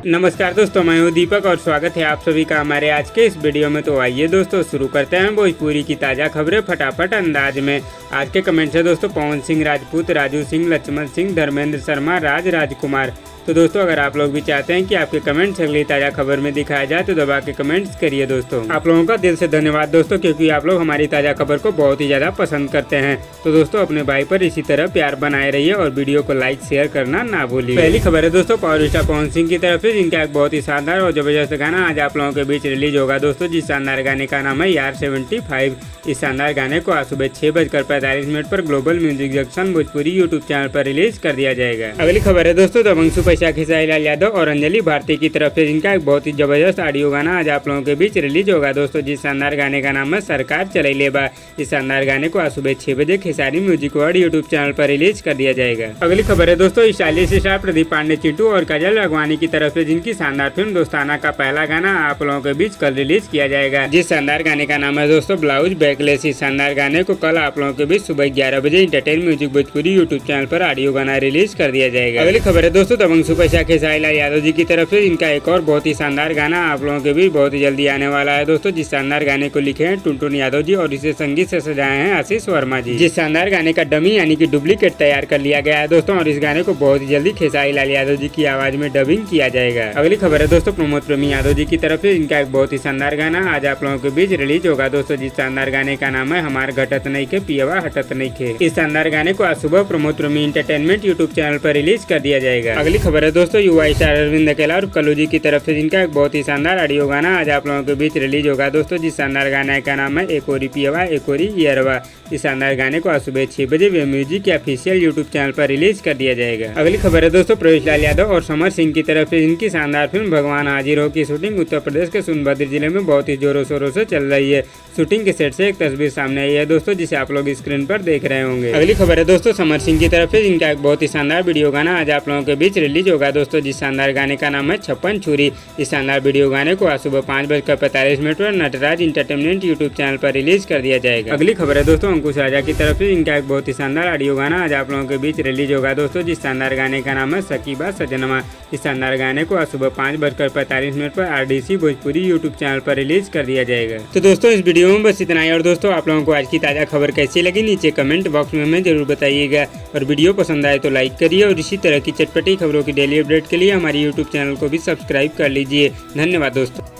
नमस्कार दोस्तों, मैं हूं दीपक और स्वागत है आप सभी का हमारे आज के इस वीडियो में। तो आइए दोस्तों शुरू करते हैं भोजपुरी की ताज़ा खबरें फटाफट अंदाज में। आज के कमेंट्स है दोस्तों पवन सिंह राजपूत, राजू सिंह, लक्ष्मण सिंह, धर्मेंद्र शर्मा, राजकुमार। तो दोस्तों अगर आप लोग भी चाहते हैं कि आपके कमेंट्स अगली ताज़ा खबर में दिखाया जाए तो दबा के कमेंट्स करिए दोस्तों। आप लोगों का दिल से धन्यवाद दोस्तों, क्योंकि आप लोग हमारी ताज़ा खबर को बहुत ही ज़्यादा पसंद करते हैं। तो दोस्तों अपने भाई पर इसी तरह प्यार बनाए रहिए और वीडियो को लाइक शेयर करना ना भूलिए। पहली खबर है दोस्तों पावर स्टार पवन सिंह की तरफ से, जिनका एक बहुत ही शानदार और जबरदस्त गाना आज आप लोगों के बीच रिलीज होगा दोस्तों। जिस शानदार गाने का नाम है यार 75। इस शानदार गाने को आज सुबह 6:45 पर global music junction Bhojpuri YouTube channel पर रिलीज कर दिया जाएगा। अगली खबर है दोस्तों दबंग सुपर स्टार खेसारी लाल यादव और अंजलि भारती की तरफ से, जिनका एक बहुत ही जबरदस्त ऑडियो गाना आज आप लोगों के बीच रिलीज होगा दोस्तों। जिस शानदार गाने का नाम है सरकार चलैले बा। इस शानदार गाने को आज सुबह 6 बजे Khesari music world YouTube channel पर रिलीज कर दिया जाएगा। अगली खबर है दोस्तों स्टाइलिश स्टार प्रदीप पांडे चिंटू और काजल राघवानी की तरफ से, जिनकी शानदार फिल्म दोस्ताना का पहला गाना आप लोगों के बीच कल रिलीज किया जाएगा। जिस शानदार गाने का नाम है दोस्तों ब्लाउज बैकलेस। इस शानदार गाने को कल आप लोगों के बीच सुबह 11 बजे entertain music Bhojpuri YouTube channel पर ऑडियो गाना रिलीज कर दिया जाएगा। अगली खबर है दोस्तों दबंग सुपर स्टार खेसारी लाल यादव जी की तरफ से, इनका एक और बहुत ही शानदार गाना आप लोगों के बीच बहुत ही जल्दी आने वाला है दोस्तों। जिस शानदार गाने को लिखे हैं टुनटुन यादव जी और इसे संगीत से सजाए हैं आशीष वर्मा जी। जिस शानदार गाने का डमी यानी कि डुप्लीकेट तैयार कर लिया गया है दोस्तों, और इस गाने को बहुत ही जल्दी खेसारी लाल यादव जी की आवाज में डबिंग किया जाएगा। अगली खबर है दोस्तों प्रमोद प्रेमी यादव जी की तरफ से, इनका एक बहुत ही शानदार गाना आज आप लोगों के बीच रिलीज होगा दोस्तों। जिस शानदार गाने का नाम है हमार घटत नहीं के पियवा हटत नहीं के। इस शानदार गाने को आज सुबह प्रमोद प्रेमी एंटरटेनमेंट यूट्यूब चैनल पर रिलीज कर दिया जाएगा। अगली खबर है दोस्तों युवा स्टार अरविंद अकेला और कल्लू जी की तरफ से, जिनका एक बहुत ही शानदार ऑडियो गाना आज आप लोगों के बीच रिलीज होगा दोस्तों। जिस शानदार गाने का नाम है एक ओरी पियवा एक ओरी ईयरवा। इस शानदार गाने को आज सुबह 6 बजे वे म्यूजिक के ऑफिशियल यूट्यूब चैनल पर रिलीज कर दिया जाएगा। अगली खबर है दोस्तों प्रवेश लाल यादव और समर सिंह की तरफ से, जिनकी शानदार फिल्म भगवान हाजिर हो की शूटिंग उत्तर प्रदेश के सोनभद्र जिले में बहुत ही जोरों शोरों से चल रही है। शूटिंग के सेट से एक तस्वीर सामने आई है दोस्तों, जिसे आप लोग स्क्रीन पर देख रहे होंगे। अगली खबर है दोस्तों समर सिंह की तरफ से, जिनका एक बहुत ही शानदार वीडियो गाना आज आप लोगों के बीच रिलीज होगा दोस्तों। जिस शानदार गाने का नाम है 56 छुरी। इस शानदार वीडियो गाने को आज सुबह 5:45 पर नटराज इंटरटेनमेंट यूट्यूब चैनल पर रिलीज कर दिया जाएगा। अगली खबर है दोस्तों अंकुश राजा की तरफ से, इनका एक बहुत ही शानदार ऑडियो गाना आज आप लोगों के बीच रिलीज होगा दोस्तों। जिस शानदार गाने का नाम है सकीबा सजनमा। इस शानदार गाने को आज सुबह 5:45 पर RDC भोजपुरी यूट्यूब चैनल पर रिलीज कर दिया जाएगा। तो दोस्तों इस वीडियो में बस इतना ही, और दोस्तों आप लोगों को आज की ताज़ा खबर कैसी लगी नीचे कमेंट बॉक्स में हमें जरूर बताइएगा। और वीडियो पसंद आए तो लाइक करिए और इसी तरह की चटपटी खबरों की डेली अपडेट के लिए हमारी यूट्यूब चैनल को भी सब्सक्राइब कर लीजिए। धन्यवाद दोस्तों।